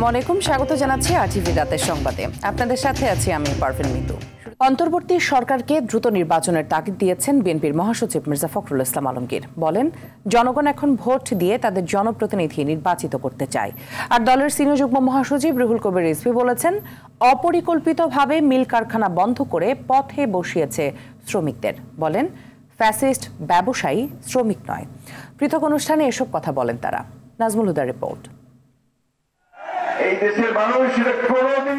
আসসালামু আলাইকুম, স্বাগত জানাচ্ছি RTV রাতের সংবাদে। আপনাদের সাথে আছি আমি পারভিন মিতু। অন্তর্বর্তী সরকারকে দ্রুত নির্বাচনের তাগিদ দিয়েছেন বিএনপির মহাসচিব মির্জা ফখরুল ইসলাম আলমগীর। বলেন, জনগণ এখন ভোট দিয়ে তাদের জনপ্রতিনিধি নির্বাচিত করতে চায়। আর দলের সিনিয়র যুগ্ম মহাসচিব রুহুল কবির রিজভী বলেছেন, অপরিকল্পিতভাবে মিল কারখানা বন্ধ করে পথে বসিয়েছে শ্রমিকদের। বলেন, ফ্যাসিস্ট ব্যবসায়ী শ্রমিক নয়। পৃথক অনুষ্ঠানে এসব কথা বলেন তারা। নাজমুল হুদার রিপোর্ট।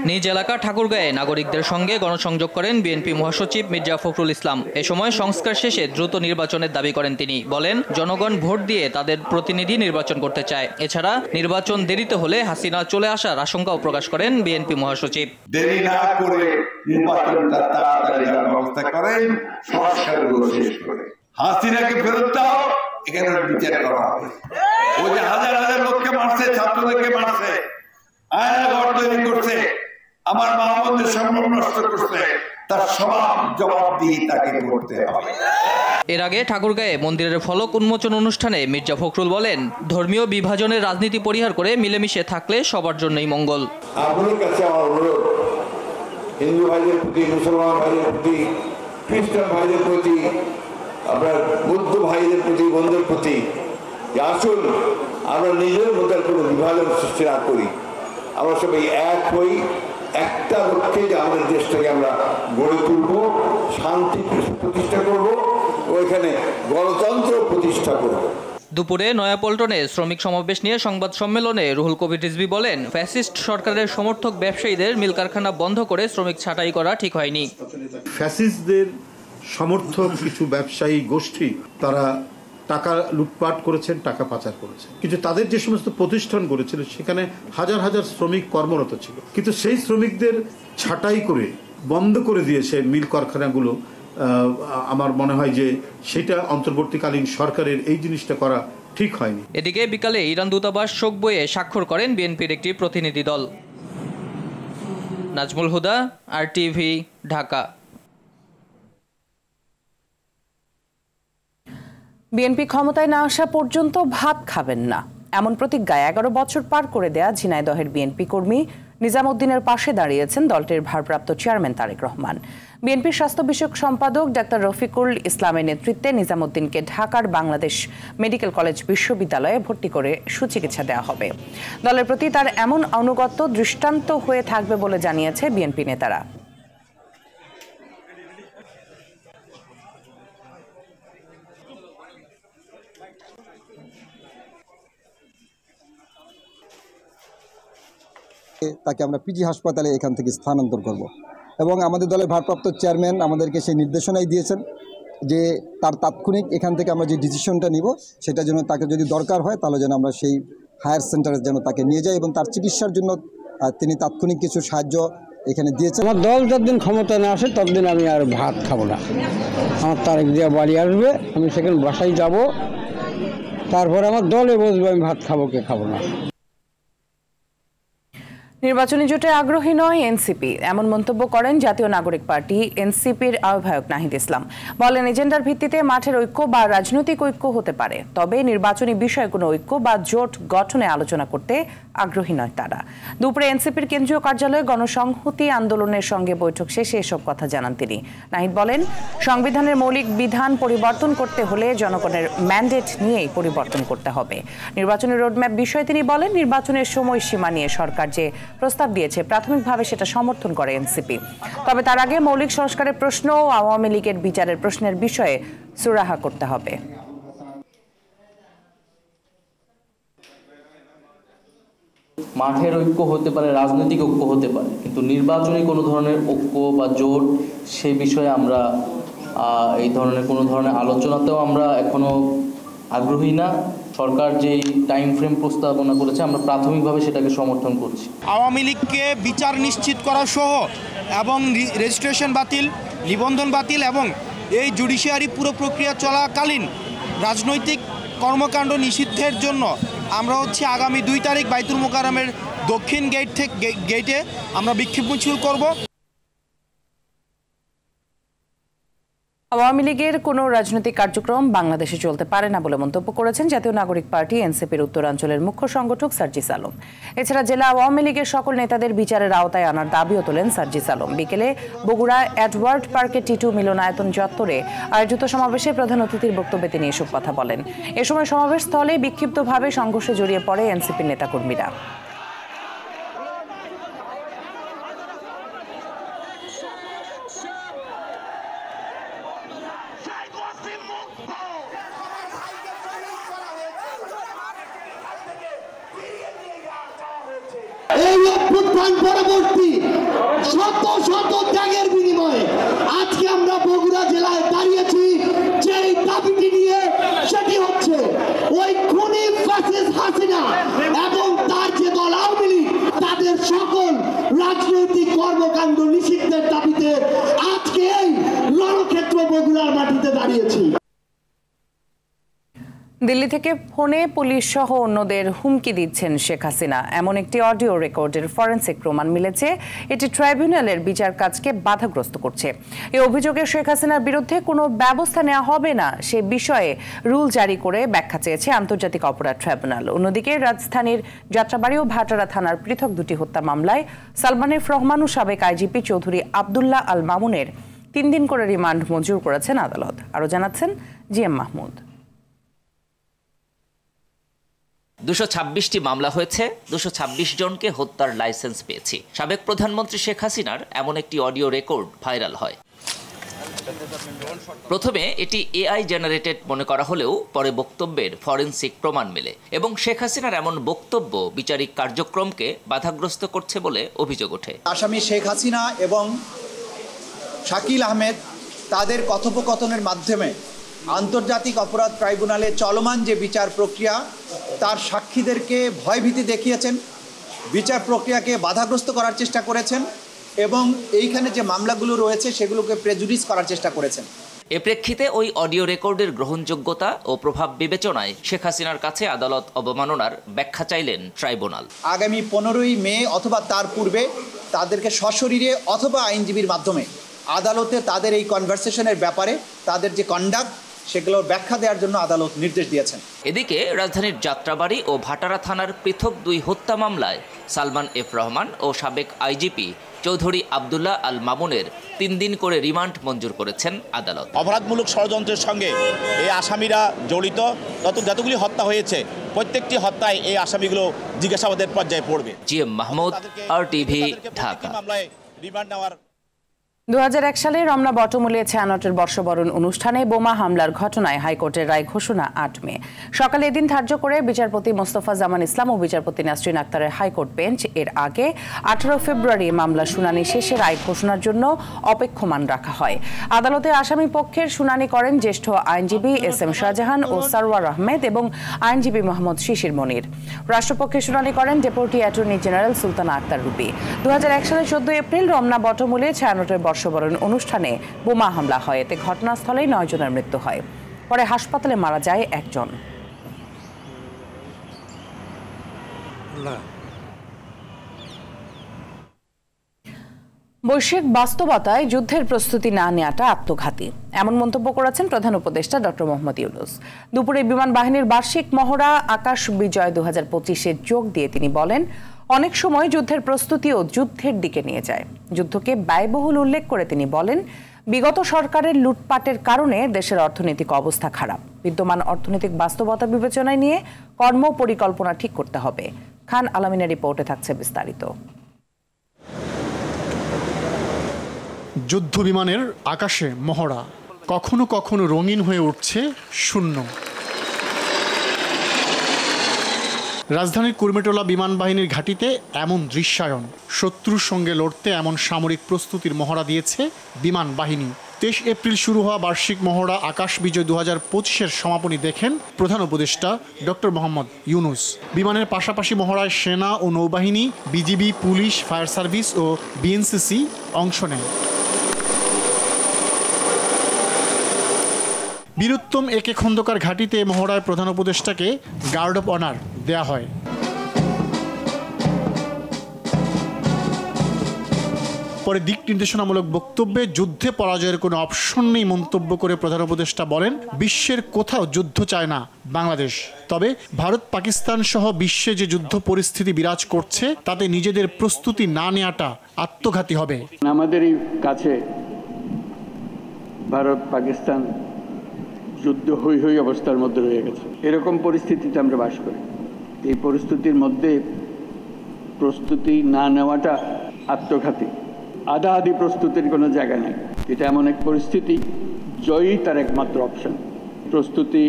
নিজ এলাকা ঠাকুরগাঁয়ে নাগরিকদের সঙ্গে গণসংযোগ করেন বিএনপি মহাসচিব মির্জা ফখরুল ইসলাম। এ সময় সংস্কার শেষে দ্রুত নির্বাচনের দাবি করেন তিনি। বলেন, জনগণ ভোট দিয়ে তাদের প্রতিনিধি নির্বাচন করতে চায়। এছাড়া নির্বাচন দেরিতে হলে হাসিনা চলে আসার আশঙ্কাও প্রকাশ করেন বিএনপি মহাসচিব। দেরি না করে নির্বাচনটা তাড়াতাড়ি ব্যবস্থা করেন, সংস্কারগুলো শেষ করে হাসিনাকে ফেরত দাও, এখানে বিচার করা হবে। ওই যে হাজার হাজার লোককে মারছে, ছাত্রদেরকে মারছে, আয়নাঘর তৈরি করছে, আমার মা বোনদের সম্মান নষ্ট করছে, তার সব জবাব দিয়ে তাকে করতে হবে। এর আগে ঠাকুরগাঁয়ে মন্দিরের ফলক উন্মোচন অনুষ্ঠানে মির্জা ফখরুল বলেন, ধর্মীয় বিভাজনের রাজনীতি পরিহার করে মিলেমিশে থাকলে সবার জন্যই মঙ্গল। আপনাদের কাছে আমার অনুরোধ, হিন্দু ভাইদের প্রতি, মুসলমান ভাইদের প্রতি, খ্রিস্টান ভাইদের প্রতি, আপনার বৌদ্ধ ভাইদের প্রতি, বন্ধুদের প্রতি, আসুন আমরা নিজের মধ্যে কোনো বিভাজন সৃষ্টি না করি। আমরা সবাই এক হই, একটা লক্ষ্যে যে আমাদের দেশটাকে আমরা গড়ে তুলব, শান্তি প্রতিষ্ঠা করব, ওইখানে গণতন্ত্র প্রতিষ্ঠা করব। দুপুরে নয়াপল্টনে শ্রমিক সমাবেশ নিয়ে সংবাদ সম্মেলনে রুহুল কবির রিজভী বলেন, ফ্যাসিস্ট সরকারের সমর্থক ব্যবসায়ীদের মিল কারখানা বন্ধ করে শ্রমিক ছাঁটাই করা ঠিক হয়নি। ফ্যাসিস্টদের সমর্থক কিছু ব্যবসায়ী গোষ্ঠী তারা টাকা লুটপাট করেছেন, টাকা পাচার করেছেন, কিন্তু তাদের যে সমস্ত প্রতিষ্ঠান গড়েছিল সেখানে হাজার হাজার শ্রমিক কর্মরত ছিল, কিন্তু সেই শ্রমিকদের ছাঁটাই করে বন্ধ করে দিয়েছে মিল কারখানাগুলো। আমার মনে হয় যে সেটা অন্তর্বর্তীকালীন সরকারের এই জিনিসটা করা ঠিক হয়নি। এদিকে বিকালে ইরান দূতাবাস শোক বইয়ে স্বাক্ষর করেন বিএনপির একটি প্রতিনিধি দল। নাজমুল হুদা, RTV, ঢাকা। বিএনপি ক্ষমতায় না আসা পর্যন্ত ভাত খাবেন না, এমন প্রতিজ্ঞায় 11 বছর পার করে দেয়া ঝিনাইদহের বিএনপি কর্মী নিজামুদ্দিনের পাশে দাঁড়িয়েছেন দলটির ভারপ্রাপ্ত চেয়ারম্যান তারেক রহমান। বিএনপির স্বাস্থ্য বিষয়ক সম্পাদক ডাক্তার রফিকুল ইসলামের নেতৃত্বে নিজামুদ্দিনকে ঢাকার বাংলাদেশ মেডিকেল কলেজ বিশ্ববিদ্যালয়ে ভর্তি করে সুচিকিৎসা দেওয়া হবে। দলের প্রতি তার এমন আনুগত্য দৃষ্টান্ত হয়ে থাকবে বলে জানিয়েছে বিএনপি নেতারা। তাকে আমরা পিজি হাসপাতালে এখান থেকে স্থানান্তর করব এবং আমাদের দলের ভারপ্রাপ্ত চেয়ারম্যান আমাদেরকে সেই নির্দেশনাই দিয়েছেন যে তার তাৎক্ষণিক এখান থেকে আমরা যে ডিসিশনটা নিব সেটা যেন তাকে যদি দরকার হয় তাহলে যেন আমরা সেই হায়ার সেন্টারে যেন তাকে নিয়ে যাই এবং তার চিকিৎসার জন্য তিনি তাৎক্ষণিক কিছু সাহায্য এখানে দিয়েছেন। আমার দল যতদিন ক্ষমতা না আসে ততদিন আমি আর ভাত খাবো না। আমার তারেক জিয়া বাড়ি আসবে, আমি সেখানে বাসায় যাব, তারপরে আমার দলে বসবে, আমি ভাত খাবো কে খাবো না। নির্বাচনী জোটে আগ্রহী নয় এনসিপি, এমন মন্তব্য করেন জাতীয় নাগরিক পার্টি এনসিপির আহ্বায়ক নাহিদ ইসলাম। বলেন, এজেন্ডার ভিত্তিতে মাঠের ঐক্য বা রাজনৈতিক ঐক্য হতে পারে, তবে নির্বাচনী বিষয়ে কোনো ঐক্য বা জোট গঠনে আলোচনা করতে আগ্রহী নয় তারা। দুপুরে এনসিপির কেন্দ্রীয় কার্যালয়ে গণসংহতি আন্দোলনের সঙ্গে বৈঠক শেষে এসব কথা জানান তিনি। নাহিদ বলেন, সংবিধানের মৌলিক বিধান পরিবর্তন করতে হলে জনগণের ম্যান্ডেট নিয়েই পরিবর্তন করতে হবে। নির্বাচনী রোডম্যাপ বিষয়ে তিনি বলেন, নির্বাচনের সময়সীমা নিয়ে সরকার যে প্রস্তাব দিয়েছে প্রাথমিকভাবে সেটা সমর্থন করে এনসিপি, তবে তার আগে মৌলিক সংস্কারের প্রশ্ন ও আওয়ামী লীগের বিচারের প্রশ্নের বিষয়ে সুরাহা করতে হবে। মাঠের ঐক্য হতে পারে, রাজনৈতিক ঐক্য হতে পারে, কিন্তু নির্বাচনী কোনো ধরনের ঐক্য বা জোট সে বিষয়ে আমরা এই ধরনের কোনো ধরনের আলোচনাতেও আমরা এখনো আগ্রহী না। সরকার যেই টাইম ফ্রেম প্রস্তাবনা করেছে আমরা প্রাথমিকভাবে সেটাকে সমর্থন করছি। আওয়ামী লীগকে বিচার নিশ্চিত করা সহ এবং রেজিস্ট্রেশন বাতিল, নিবন্ধন বাতিল এবং এই জুডিশিয়ারি পুরো প্রক্রিয়া চলাকালীন রাজনৈতিক কর্মকাণ্ড নিষিদ্ধের জন্য আমরা আগামী 2 তারিখ বাইতুল মোকাররমের দক্ষিণ গেটে আমরা বিক্ষোভ মিছিল করব। আওয়ামী লীগের কোনো রাজনৈতিক কার্যক্রম বাংলাদেশে চলতে পারে না বলে মন্তব্য করেছেন জাতীয় নাগরিক পার্টি এনসিপির উত্তরাঞ্চলের মুখ্য সংগঠক সার্জিস আলম। এছাড়া জেলা আওয়ামী লীগের সকল নেতাদের বিচারের আওতায় আনার দাবিও তোলেন সার্জিস আলম। বিকেলে বগুড়া এডওয়ার্ড পার্কে টিটু মিলনায়তন চত্বরে আয়োজিত সমাবেশে প্রধান অতিথির বক্তব্যে তিনি এসব কথা বলেন। এ সময় সমাবেশ স্থলে বিক্ষিপ্তভাবে সংঘর্ষে জড়িয়ে পড়ে এনসিপির নেতাকর্মীরা। এই অভ্যুত্থান পরবর্তী শত শত ত্যাগের বিনিময়ে আজকে আমরা বগুড়া জেলায় দাঁড়িয়েছি যেই দাবিটি নিয়ে, সেটি হচ্ছে ওই খুনি ফ্যাসিস্ট হাসিনা এবং তার যে দল আওয়ামী লীগ তাদের সকল রাজনৈতিক কর্মকাণ্ড নিষিদ্ধের দাবিতে আজকে এই রণক্ষেত্র বগুড়ার মাটিতে দাঁড়িয়েছি। দিল্লি থেকে ফোনে পুলিশ সহ অন্যদের হুমকি দিচ্ছেন শেখ হাসিনা, এমন একটি অডিও রেকর্ডের ফরেনসিক প্রমাণ মিলেছে। এটি ট্রাইব্যুনালের বিচার কাজকে বাধাগ্রস্ত করছে। এই অভিযোগে শেখ হাসিনার বিরুদ্ধে কোনো ব্যবস্থা নেওয়া হবে না সে বিষয়ে রুল জারি করে ব্যাখ্যা চেয়েছে আন্তর্জাতিক অপরাধ ট্রাইব্যুনাল। অন্যদিকে রাজধানীর যাত্রাবাড়ি ও ভাটারা থানার পৃথক দুটি হত্যা মামলায় সালমান এফ রহমান ও সাবেক আইজিপি চৌধুরী আবদুল্লাহ আল মামুনের 3 দিন করে রিমান্ড মঞ্জুর করেছেন আদালত। আরও জানাচ্ছেন জিএম মাহমুদ। 226টি মামলা হয়েছে, 226 জনকে হত্যার লাইসেন্স পেয়েছি। সাবেক প্রধানমন্ত্রী শেখ হাসিনার এমন একটি অডিও রেকর্ড ভাইরাল হয়। প্রথমে এটি এআই জেনারেটেড মনে করা হলেও পরে বক্তব্যের ফরেনসিক প্রমাণ মেলে এবং শেখ হাসিনার এমন বক্তব্য বিচারিক কার্যক্রমকে বাধাগ্রস্ত করছে বলে অভিযোগ ওঠে। আসামি শেখ হাসিনা এবং শাকিল আহমেদ তাদের কথোপকথনের মাধ্যমে আন্তর্জাতিক অপরাধ ট্রাইব্যুনালে চলমান যে বিচার প্রক্রিয়া তার সাক্ষীদেরকে ভয়ভীতি দেখিয়েছেন, বিচার প্রক্রিয়াকে বাধাগ্রস্ত করার চেষ্টা করেছেন এবং এইখানে যে মামলাগুলো রয়েছে সেগুলোকে প্রেজুডিস করার চেষ্টা করেছেন। এ প্রেক্ষিতে ওই অডিও রেকর্ডের গ্রহণযোগ্যতা ও প্রভাব বিবেচনায় শেখ হাসিনার কাছে আদালত অবমাননার ব্যাখ্যা চাইলেন ট্রাইব্যুনাল। আগামী 15ই মে অথবা তার পূর্বে তাদেরকে সশরীরে অথবা আইনজীবীর মাধ্যমে আদালতে তাদের এই কনভারসেশনের ব্যাপারে তাদের যে কন্ডাক্ট সেগুলোর ব্যাখ্যা দেওয়ার জন্য আদালত নির্দেশ দিয়েছেন। এদিকে রাজধানীর যাত্রাবাড়ি ও ভাটারা থানার পৃথক 2 হত্যা মামলায় সালমান এফ রহমান ও সাবেক আইজিপি চৌধুরী আবদুল্লাহ আল মামুনের 3 দিন করে রিমান্ড মঞ্জুর করেছেন আদালত। অপরাধমূলক ষড়যন্ত্রের সঙ্গে এই আসামিরা জড়িত, যতগুলি হত্যা হয়েছে প্রত্যেকটি হত্যায় এই আসামিগুলো জিজ্ঞাসাবাদের পর্যায়ে পড়বে। GM Mahmud, RTV, Dhaka. 2001 সালে রমনা বটমূলে ছায়ানটের বর্ষবরণ অনুষ্ঠানে বোমা হামলার ঘটনায় হাইকোর্টের রায় ঘোষণা 8 মে সকালে। এদিন ধার্য করে বিচারপতি মোস্তফা জামান ইসলাম ও বিচারপতি নাসরিন আক্তারের হাইকোর্ট বেঞ্চ এর আগে 18 ফেব্রুয়ারি মামলা শুনানি শেষে রায় ঘোষণার জন্য অপেক্ষমান রাখা হয়। আদালতে আসামি পক্ষের শুনানি করেন জ্যেষ্ঠ আইনজীবী SM শাহজাহান ও সারওয়ার আহমেদ এবং আইনজীবী মোহাম্মদ শিশির মনির। রাষ্ট্রপক্ষে শুনানি করেন deputy attorney general Sultana Akter Ruby. 2001 সালের 14 এপ্রিল রমনা বটমূলে ছায়ানটের বর্ষবরণ অনুষ্ঠানে বোমা হামলা হয়। এতে ঘটনাস্থলেই 9 জনের মৃত্যু হয়। পরে হাসপাতালে মারা যায় 1 জন। বৈশ্বিক বাস্তবতায় যুদ্ধের প্রস্তুতি না নেওয়াটা আত্মঘাতী, এমন মন্তব্য করেছেন প্রধান উপদেষ্টা ডক্টর মোহাম্মদ ইউনূস। দুপুরে বিমান বাহিনীর বার্ষিক মহড়া আকাশ বিজয় 2025-এ যোগ দিয়ে তিনি বলেন, অনেক সময় যুদ্ধের প্রস্তুতিও যুদ্ধের দিকে নিয়ে যায়। যুদ্ধকে ব্যয়বহুল উল্লেখ করে তিনি বলেন, বিগত সরকারের লুটপাটের কারণে দেশের অর্থনৈতিক অবস্থা খারাপ। বিদ্যমান অর্থনৈতিক বাস্তবতা বিবেচনায় নিয়ে কর্ম পরিকল্পনা ঠিক করতে হবে। খান আলামিনের রিপোর্টে থাকছে বিস্তারিত। যুদ্ধ বিমানের আকাশে মহড়া, কখনো কখনো রঙিন হয়ে উঠছে শূন্য। রাজধানীর কুর্মিটোলা বিমান বাহিনীর ঘাঁটিতে এমন দৃশ্যায়ন। শত্রুর সঙ্গে লড়তে এমন সামরিক প্রস্তুতির মহড়া দিয়েছে বিমান বাহিনী। 23 এপ্রিল শুরু হওয়া বার্ষিক মহড়া আকাশ বিজয় 2025-এর সমাপনী দেখেন প্রধান উপদেষ্টা ডক্টর মোহাম্মদ ইউনূস। বিমানের পাশাপাশি মহড়ায় সেনা ও নৌবাহিনী, বিজিবি, পুলিশ, ফায়ার সার্ভিস ও বিএনসিসি অংশ নেয়। বীরুত্তম একে খন্দকার ঘাঁটিতে মহড়ায় প্রধান উপদেষ্টাকে গার্ড অফ অনার দেয়া হয়। পরে দিক নির্দেশনামূলক বক্তব্যে যুদ্ধে পরাজয়ের কোনো অপশন নেই মন্তব্য করে প্রধান উপদেষ্টা বলেন, বিশ্বের কোথাও যুদ্ধ চায় না বাংলাদেশ। তবে ভারত পাকিস্তান সহ বিশ্বে যে যুদ্ধ পরিস্থিতি বিরাজ করছে তাতে নিজেদের প্রস্তুতি না নেওয়াটা আত্মঘাতী হবে। আমাদেরই কাছে ভারত পাকিস্তান যুদ্ধ হই হই অবস্থার মধ্যে রয়ে গেছে। এরকম পরিস্থিতিতে আমরা বাস করি। এই পরিস্থিতির মধ্যে প্রস্তুতি না নেওয়াটা আত্মঘাতী। আধা-আধি প্রস্তুতির কোনো জায়গা নেই। এটা এমন এক পরিস্থিতি, জয়ই তার একমাত্র অপশন। প্রস্তুতি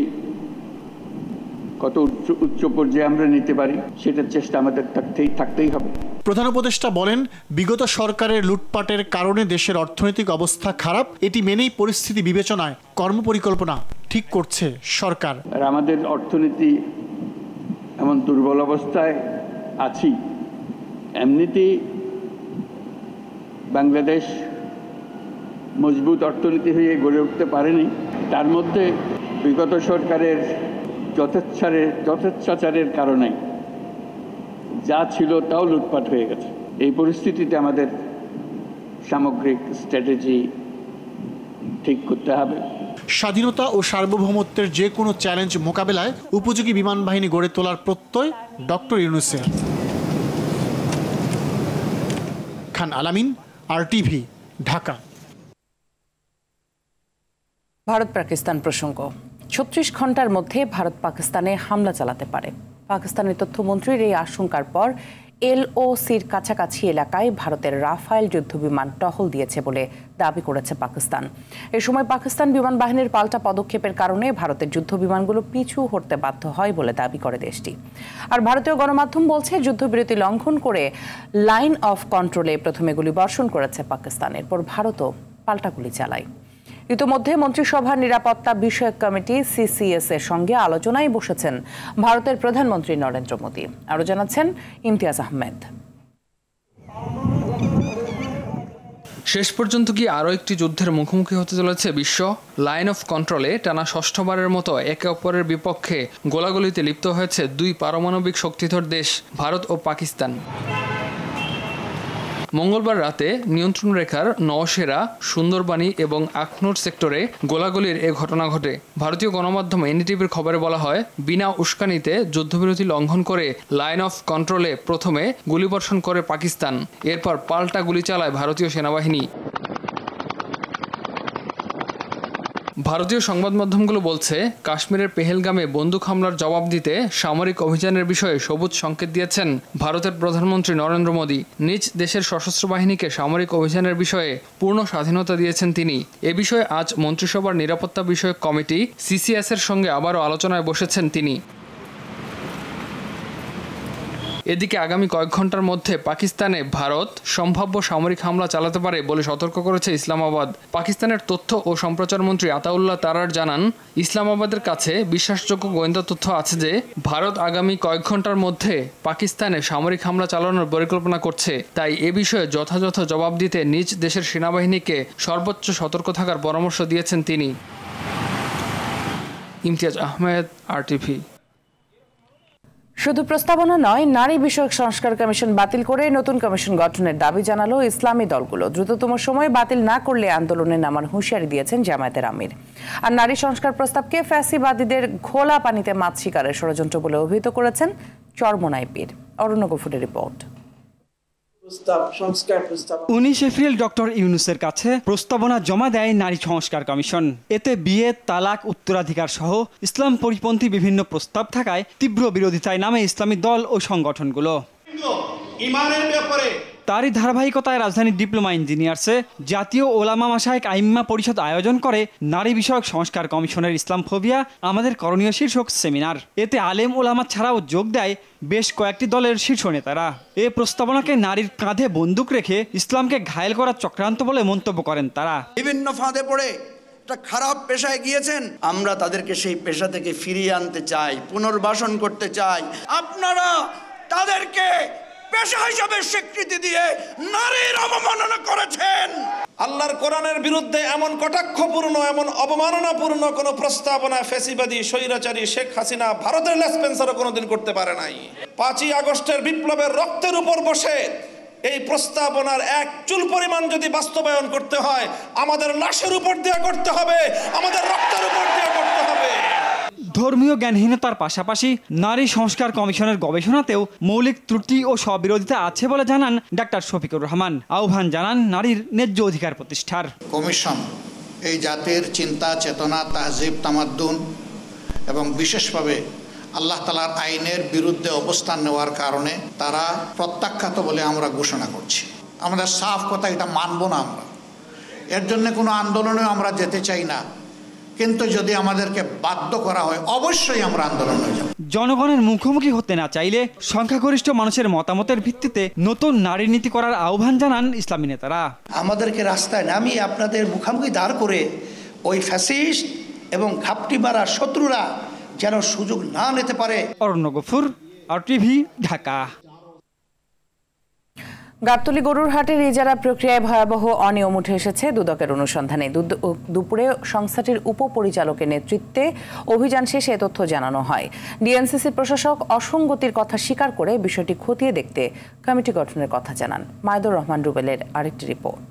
কত উচ্চ পর্যায়ে আমরা নিতে পারি সেটার চেষ্টা আমাদের থাকতেই হবে। প্রধান উপদেষ্টা বলেন, বিগত সরকারের লুটপাটের কারণে দেশের অর্থনৈতিক অবস্থা খারাপ। এটি মেনেই পরিস্থিতি বিবেচনায় কর্মপরিকল্পনা ঠিক করছে সরকার। আর আমাদের অর্থনীতি এমন দুর্বল অবস্থায় আছি, এমনিতেই বাংলাদেশ মজবুত অর্থনীতি হয়ে গড়ে উঠতে পারেনি। তার মধ্যে বিগত সরকারের যথেচ্ছাচারের কারণে যা ছিল তাও লুটপাট হয়ে গেছে। এই পরিস্থিতিতে আমাদের সামগ্রিক স্ট্র্যাটেজি ঠিক করতে হবে। স্বাধীনতা ও সার্বভৌমত্বের যে কোনো চ্যালেঞ্জ মোকাবেলায় উপযোগী বিমান বাহিনী গড়ে তোলার প্রত্যয় ডক্টর ইউনূসের। খান আলামিন, RTV, ঢাকা। ভারত পাকিস্তান প্রসঙ্গ। 36 ঘন্টার মধ্যে ভারত পাকিস্তানে হামলা চালাতে পারে। পাকিস্তানের তথ্যমন্ত্রীর এই আশঙ্কার পর LOCর কাছাকাছি এলাকায় ভারতের রাফায়েল যুদ্ধবিমান টহল দিয়েছে বলে দাবি করেছে পাকিস্তান। এ সময় পাকিস্তান বিমান বাহিনীর পাল্টা পদক্ষেপের কারণে ভারতের যুদ্ধবিমানগুলো পিছু হটতে বাধ্য হয় বলে দাবি করে দেশটি। আর ভারতীয় গণমাধ্যম বলছে, যুদ্ধবিরতি লঙ্ঘন করে লাইন অফ কন্ট্রোলে প্রথমে গুলিবর্ষণ করেছে পাকিস্তান, এরপর ভারতও পাল্টা গুলি চালায়। ইতোমধ্যে মন্ত্রিসভার নিরাপত্তা বিষয়ক কমিটি CCS এর সঙ্গে আলোচনায় বসেছেন ভারতের প্রধানমন্ত্রী নরেন্দ্র মোদী। আরও জানাচ্ছেন ইমতিয়াজ আহমেদ। শেষ পর্যন্ত কি আরও একটি যুদ্ধের মুখোমুখি হতে চলেছে বিশ্ব? লাইন অফ কন্ট্রোলে টানা ষষ্ঠবারের মতো একে অপরের বিপক্ষে গোলাগুলিতে লিপ্ত হয়েছে দুই পারমাণবিক শক্তিধর দেশ ভারত ও পাকিস্তান। মঙ্গলবার রাতে নিয়ন্ত্রণ রেখার নওশেরা, সুন্দরবানি এবং আখনুর সেক্টরে গোলাগুলির এ ঘটনা ঘটে। ভারতীয় গণমাধ্যম NDTVর খবরে বলা হয়, বিনা উস্কানিতে যুদ্ধবিরতি লঙ্ঘন করে লাইন অফ কন্ট্রোলে প্রথমে গুলিবর্ষণ করে পাকিস্তান, এরপর পাল্টা গুলি চালায় ভারতীয় সেনাবাহিনী। ভারতীয় সংবাদ মাধ্যমগুলো বলছে, কাশ্মীরের পেহেলগামে বন্দুক হামলার জবাব দিতে সামরিক অভিযানের বিষয়ে সবুজ সংকেত দিয়েছেন ভারতের প্রধানমন্ত্রী নরেন্দ্র মোদী। নিজ দেশের সশস্ত্র বাহিনীকে সামরিক অভিযানের বিষয়ে পূর্ণ স্বাধীনতা দিয়েছেন তিনি। এ বিষয়ে আজ মন্ত্রিসভার নিরাপত্তা বিষয়ক কমিটি CCS এর সঙ্গে আবারও আলোচনায় বসেছেন তিনি। এদিকে আগামী কয়েক ঘন্টার মধ্যে পাকিস্তানে ভারত সম্ভাব্য সামরিক হামলা চালাতে পারে বলে সতর্ক করেছে ইসলামাবাদ। পাকিস্তানের তথ্য ও সম্প্রচার মন্ত্রী আতাউল্লাহ তারার জানান, ইসলামাবাদের কাছে বিশ্বাসযোগ্য গোয়েন্দা তথ্য আছে যে ভারত আগামী কয়েক ঘন্টার মধ্যে পাকিস্তানে সামরিক হামলা চালানোর পরিকল্পনা করছে। তাই এ বিষয়ে যথাযথ জবাব দিতে নিজ দেশের সেনাবাহিনীকে সর্বোচ্চ সতর্ক থাকার পরামর্শ দিয়েছেন তিনি। ইমতিয়াজ আহমেদ, RTV। শুধু প্রস্তাবনা নয়, নারী বিষয়ক সংস্কার কমিশন বাতিল করে নতুন কমিশন গঠনের দাবি জানালো ইসলামী দলগুলো। দ্রুততম সময়ে বাতিল না করলে আন্দোলনে নামার হুঁশিয়ারি দিয়েছেন জামায়াতের আমির। আর নারী সংস্কার প্রস্তাবকে ফ্যাসিবাদীদের ঘোলা পানিতে মাছ শিকারের ষড়যন্ত্র বলে অভিহিত করেছেন চরমোনাই পীর। অরণ্য গফুরের রিপোর্ট। 19 এপ্রিল ডক্টর ইউনূসের কাছে প্রস্তাবনা জমা দেয় নারী সংস্কার কমিশন। এতে বিয়ে, তালাক, উত্তরাধিকার সহ ইসলাম পরিপন্থী বিভিন্ন প্রস্তাব থাকায় তীব্র বিরোধিতায় নামে ইসলামী দল ও সংগঠনগুলো। তারই ধারাবাহিকতায় রাজধানীর ডিপ্লোমা ইঞ্জিনিয়ার্সে জাতীয় ওলামা মাশায়েখ আইম্মা পরিষদ আয়োজন করে নারী বিষয়ক সংস্কার কমিশনের ইসলাম ফোবিয়া আমাদের করণীয় শীর্ষক সেমিনার। এতে আলেম ওলামা ছাড়াও যোগ দেয় বেশ কয়েকটি দলের শীর্ষ নেতারা। এ প্রস্তাবনাকে নারীর কাঁধে বন্দুক রেখে ইসলামকে ঘায়েল করার চক্রান্ত বলে মন্তব্য করেন তারা। বিভিন্ন ফাঁদে পড়ে একটা খারাপ পেশায় গিয়েছেন, আমরা তাদেরকে সেই পেশা থেকে ফিরিয়ে আনতে চাই, পুনর্বাসন করতে চাই। আপনারা তাদেরকে পেশা হিসাবে স্বীকৃতি দিয়ে নারীর অবমাননা করেছেন। আল্লাহর কোরআনের বিরুদ্ধে এমন কটাক্ষপূর্ণ, এমন অবমাননাপূর্ণ কোন প্রস্তাবনা ফ্যাসিবাদী স্বৈরাচারী শেখ হাসিনা ভারতের লেসপেন্সারও কোনোদিন করতে পারে নাই। 5ই আগস্টের বিপ্লবের রক্তের উপর বসে এই প্রস্তাবনার এক চুল পরিমাণ যদি বাস্তবায়ন করতে হয় আমাদের লাশের উপর দিয়ে করতে হবে, আমাদের রক্তের উপর দিয়ে করতে হবে। ধর্মীয় জ্ঞানহীনতার পাশাপাশি নারী সংস্কার কমিশনের গবেষণাতেও মৌলিক ত্রুটি ও স্ববিরোধিতা আছে বলে জানান ডাক্তার শফিকুর রহমান। আহ্বান জানান নারীর ন্যায্য অধিকার প্রতিষ্ঠার। কমিশন এই জাতির চিন্তা চেতনা, তাহজিব, তামাদ্দুন এবং বিশেষভাবে আল্লাহ তাআলার আইনের বিরুদ্ধে অবস্থান নেওয়ার কারণে তারা প্রত্যাখ্যাত বলে আমরা ঘোষণা করছি। আমাদের সাফ কথা, এটা মানব না আমরা। এর জন্য কোনো আন্দোলনেও আমরা যেতে চাই না, কিন্তু যদি আমাদেরকে বাধ্য করা হয় অবশ্যই আমরা আন্দোলন হয়ে যাব। জনগণের মুখোমুখি হতে না চাইলে সংখ্যাগরিষ্ঠ মানুষের মতামতের ভিত্তিতে নতুন নারী নীতি করার আহ্বান জানান ইসলামী নেতারা। আমাদেরকে রাস্তায় নামিয়ে আপনাদের মুখোমুখি দাঁড় করে ওই ফ্যাসিস্ট এবং ঘাপটি মারা শত্রুরা যেন সুযোগ না নিতে পারে। অরণ্য গফুর, RTV, ঢাকা। গাবতলী গরুর হাটের ইজারা প্রক্রিয়ায় ভয়াবহ অনিয়ম উঠে এসেছে দুদকের অনুসন্ধানে। দুপুরে সংস্থাটির উপপরিচালকের নেতৃত্বে অভিযান শেষে এ তথ্য জানানো হয়। ডিএনসিসি প্রশাসক অসঙ্গতির কথা স্বীকার করে বিষয়টি খতিয়ে দেখতে কমিটি গঠনের কথা জানান। মাইদুর রহমান রুবেলের আরেকটি রিপোর্ট।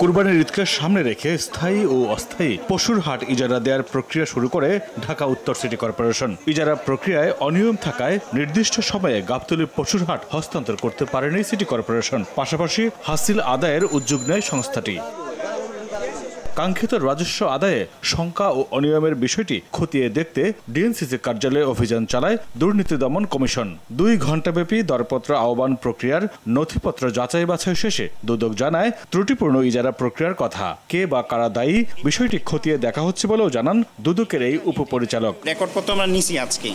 কুরবানির ঈদকে সামনে রেখে স্থায়ী ও অস্থায়ী পশুর হাট ইজারা দেওয়ার প্রক্রিয়া শুরু করে ঢাকা উত্তর সিটি কর্পোরেশন। ইজারা প্রক্রিয়ায় অনিয়ম থাকায় নির্দিষ্ট সময়ে গাবতলী পশুর হাট হস্তান্তর করতে পারেনি সিটি কর্পোরেশন। পাশাপাশি হাসিল আদায়ের উদ্যোগ নেয় সংস্থাটি। কাঙ্ক্ষিত রাজস্ব আদায়ে শঙ্কা ও অনিয়মের বিষয়টি খতিয়ে দেখতে ডিএনসিসি কার্যালয়ে অভিযান চালায় দুর্নীতি দমন কমিশন। 2 ঘণ্টাব্যাপী দরপত্র আহ্বান প্রক্রিয়ার নথিপত্র যাচাই বাছাই শেষে দুদক জানায় ত্রুটিপূর্ণ ইজারা প্রক্রিয়ার কথা। কে বা কারা দায়ী বিষয়টি খতিয়ে দেখা হচ্ছে বলেও জানান দুদকের এই উপপরিচালক। রেকর্ডপত্র আমরা নিছি আজকে,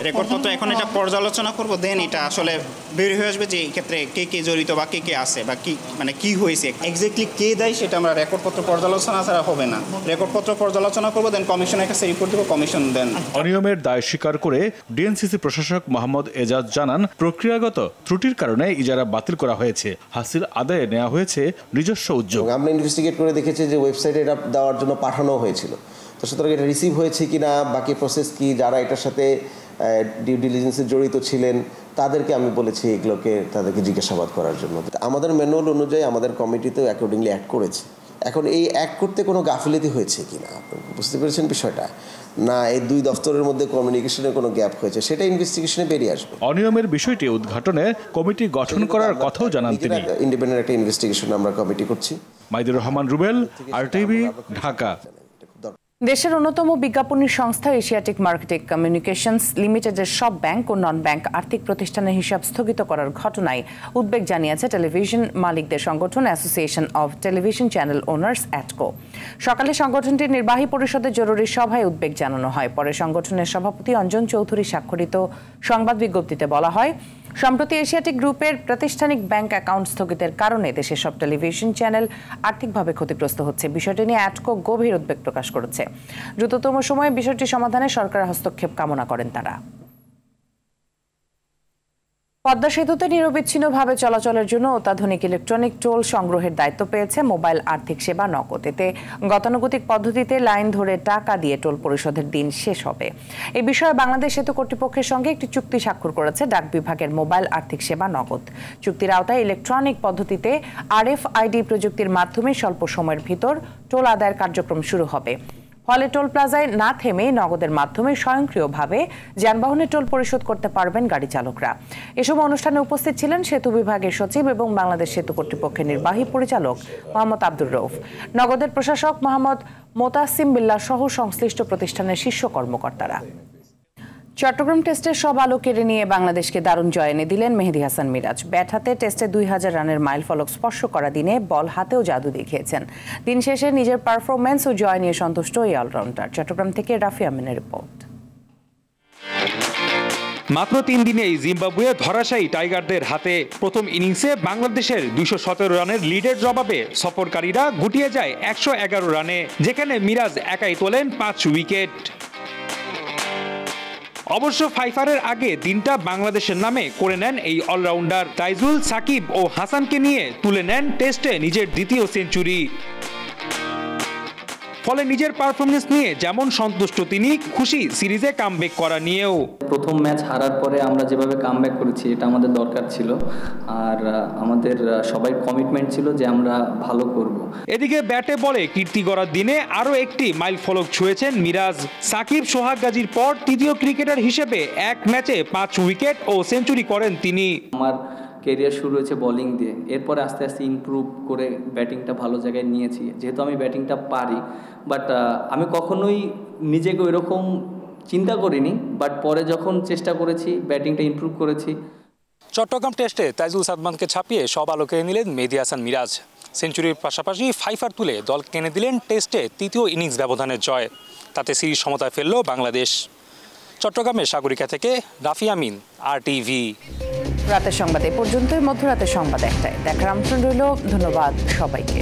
রেকর্ডপত্র এখন এটা পর্যালোচনা করব, দেন এটা আসলে বের হয়ে আসবে যে এই ক্ষেত্রে কে কে জড়িত বা কে কে আছে বা কি মানে কি হয়েছে এক্স্যাক্টলি কে দেয় সেটা আমরা রেকর্ডপত্র পর্যালোচনা ছাড়া হবে না। রেকর্ডপত্র পর্যালোচনা করব, দেন কমিশনের কাছে রিপোর্ট দেব, কমিশন দেন। অনিয়মের দায় স্বীকার করে ডিএনসিসি প্রশাসক মোহাম্মদ এজাজ জানান প্রক্রিয়াগত ত্রুটির কারণে ইজারা বাতিল করা হয়েছে। হাসিল আদায়ে নেওয়া হয়েছে নিজস্ব উদ্যোগ। আমরা ইনভেস্টিগেট করে দেখেছি যে ওয়েবসাইটে এটা দেওয়ার জন্য পাঠানো হয়েছিল, তো সুতরাং এটা রিসিভ হয়েছে কিনা, বাকি প্রসেস কি, যারা এটার সাথে ডিউ ডিলিজেন্সে জড়িত ছিলেন তাদেরকে আমি বলেছি এগুলোকে তাদেরকে জিজ্ঞাসাবাদ করার জন্য। আমাদের ম্যানুয়াল অনুযায়ী আমাদের কমিটিতেও অ্যাকর্ডিংলি অ্যাক্ট করেছে। এখন এই অ্যাক্ট করতে কোনো গাফিলতি হয়েছে কিনা বুঝতে পেরেছেন বিষয়টা, না এই 2 দফতরের মধ্যে কমিউনিকেশনের কোনো গ্যাপ হয়েছে, সেটা ইনভেস্টিগেশনে বেরিয়ে আসবে। অনিয়মের বিষয়টি উদ্ঘাটনে কমিটি গঠন করার কথাও জানান তিনি। ইন্ডিপেন্ডেন্ট একটা ইনভেস্টিগেশন আমরা কমিটি করছি। মাইদুর রহমান রুবেল, RTV, ঢাকা। দেশের অন্যতম বিজ্ঞাপনী সংস্থা এশিয়াটিক মার্কেটিং কমিউনিকেশনস লিমিটেডের সব ব্যাংক ও নন ব্যাংক আর্থিক প্রতিষ্ঠানের হিসাব স্থগিত করার ঘটনায় উদ্বেগ জানিয়েছে টেলিভিশন মালিকদের সংগঠন association of television channel owners অ্যাটকো। সকালে সংগঠনটির নির্বাহী পরিষদের জরুরি সভায় উদ্বেগ জানানো হয়। পরে সংগঠনের সভাপতি অঞ্জন চৌধুরী স্বাক্ষরিত সংবাদ বিজ্ঞপ্তিতে বলা হয়, সম্প্রতি এশিয়াটিক গ্রুপের প্রাতিষ্ঠানিক ব্যাংক অ্যাকাউন্ট স্থগিতের কারণে দেশের সব টেলিভিশন চ্যানেল আর্থিকভাবে ক্ষতিগ্রস্ত হচ্ছে। বিষয়টি নিয়ে অ্যাটকো গভীর উদ্বেগ প্রকাশ করেছে। দ্রুততম সময়ে বিষয়টি সমাধানে সরকারের হস্তক্ষেপ কামনা করেন তারা। পদ্মা সেতুতে নিরবিচ্ছিন্নভাবে চলাচলের জন্য অত্যাধুনিক ইলেকট্রনিক টোল সংগ্রহের দায়িত্ব পেয়েছে মোবাইল আর্থিক সেবা নগদ। এতে গতানুগতিক পদ্ধতিতে লাইন ধরে টাকা দিয়ে টোল পরিশোধের দিন শেষ হবে। এই বিষয়ে বাংলাদেশ সেতু কর্তৃপক্ষের সঙ্গে একটি চুক্তি স্বাক্ষর করেছে ডাক বিভাগের মোবাইল আর্থিক সেবা নগদ। চুক্তির আওতায় ইলেকট্রনিক পদ্ধতিতে RFID প্রযুক্তির মাধ্যমে স্বল্প সময়ের ভিতর টোল আদায়ের কার্যক্রম শুরু হবে। ফলে টোল প্লাজায় না থেমে নগদের মাধ্যমে স্বয়ংক্রিয়ভাবে যানবাহনের টোল পরিশোধ করতে পারবেন গাড়ি চালকরা। এসব অনুষ্ঠানে উপস্থিত ছিলেন সেতু বিভাগের সচিব এবং বাংলাদেশ সেতু কর্তৃপক্ষের নির্বাহী পরিচালক মোহাম্মদ আব্দুর রউফ, নগদের প্রশাসক মোহাম্মদ মোতাসিম বিল্লাহ সহ সংশ্লিষ্ট প্রতিষ্ঠানের শীর্ষ কর্মকর্তারা। চট্টগ্রাম টেস্টের সব আলো কেড়ে নিয়ে বাংলাদেশকে দারুণ জয় এনে দিলেন মেহেদী হাসান মিরাজ। ব্যাট হাতে টেস্টে 2000 রানের মাইল ফলক স্পর্শ করা দিনে বল হাতেও জাদু দেখিয়েছেন। দিন শেষে নিজের পারফরমেন্স ও জয় নিয়ে সন্তুষ্ট এই অলরাউন্ডার। চট্টগ্রাম থেকে রাফি আমিনের রিপোর্ট। মাত্র 3 দিনেই জিম্বাবুয়ে ধরাশায়ী টাইগারদের হাতে। প্রথম ইনিংসে বাংলাদেশের 217 রানের লিডের জবাবে সফরকারীরা গুটিয়ে যায় 111 রানে, যেখানে মিরাজ একাই তোলেন 5 উইকেট। অবশ্য ফাইফারের আগে দিনটা বাংলাদেশের নামে করে নেন এই অলরাউন্ডার। তাইজুল, সাকিব ও হাসানকে নিয়ে তুলে নেন টেস্টে নিজের দ্বিতীয় সেঞ্চুরি। ফলে নিজের পারফরমেন্স নিয়ে যেমন সন্তুষ্ট তিনি, খুশি সিরিজে কামব্যাক করা নিয়েও। প্রথম ম্যাচ হারার পরে আমরা যেভাবে কামব্যাক করেছি এটা আমাদের দরকার ছিল, আর আমাদের সবাই কমিটমেন্ট ছিল যে আমরা ভালো করব। এদিকে ব্যাটে বলে কীর্তি গড়ার দিনে আরও একটি মাইল ফলক ছুঁয়েছেন মিরাজ। সাকিব, সোহাগ গাজীর পর তৃতীয় ক্রিকেটার হিসেবে এক ম্যাচে 5 উইকেট ও সেঞ্চুরি করেন তিনি। আমার ক্যারিয়ার শুরু হয়েছে বোলিং দিয়ে, এরপরে আস্তে আস্তে ইমপ্রুভ করে ব্যাটিংটা ভালো জায়গায় নিয়েছি। যেহেতু আমি ব্যাটিংটা পারি, বাট আমি কখনোই নিজেকে ওইরকম চিন্তা করিনি, বাট পরে যখন চেষ্টা করেছি ব্যাটিংটা ইমপ্রুভ করেছি। চট্টগ্রাম টেস্টে তাইজুল সাদমানকে ছাপিয়ে সব আলো কেড়ে নিলেন মেহেদী হাসান মিরাজ। সেঞ্চুরির পাশাপাশি 5 তুলে দল কিনে দিলেন টেস্টে তৃতীয় ইনিংস ব্যবধানের জয়। তাতে সিরিজ সমতায় ফেলল বাংলাদেশ। চট্টগ্রামের সাগরিকা থেকে রাফি আমিন, RTV। রাতের সংবাদ এ পর্যন্তই। মধ্যরাতের সংবাদ একটাই। দেখার আমন্ত্রণ রইল। ধন্যবাদ সবাইকে।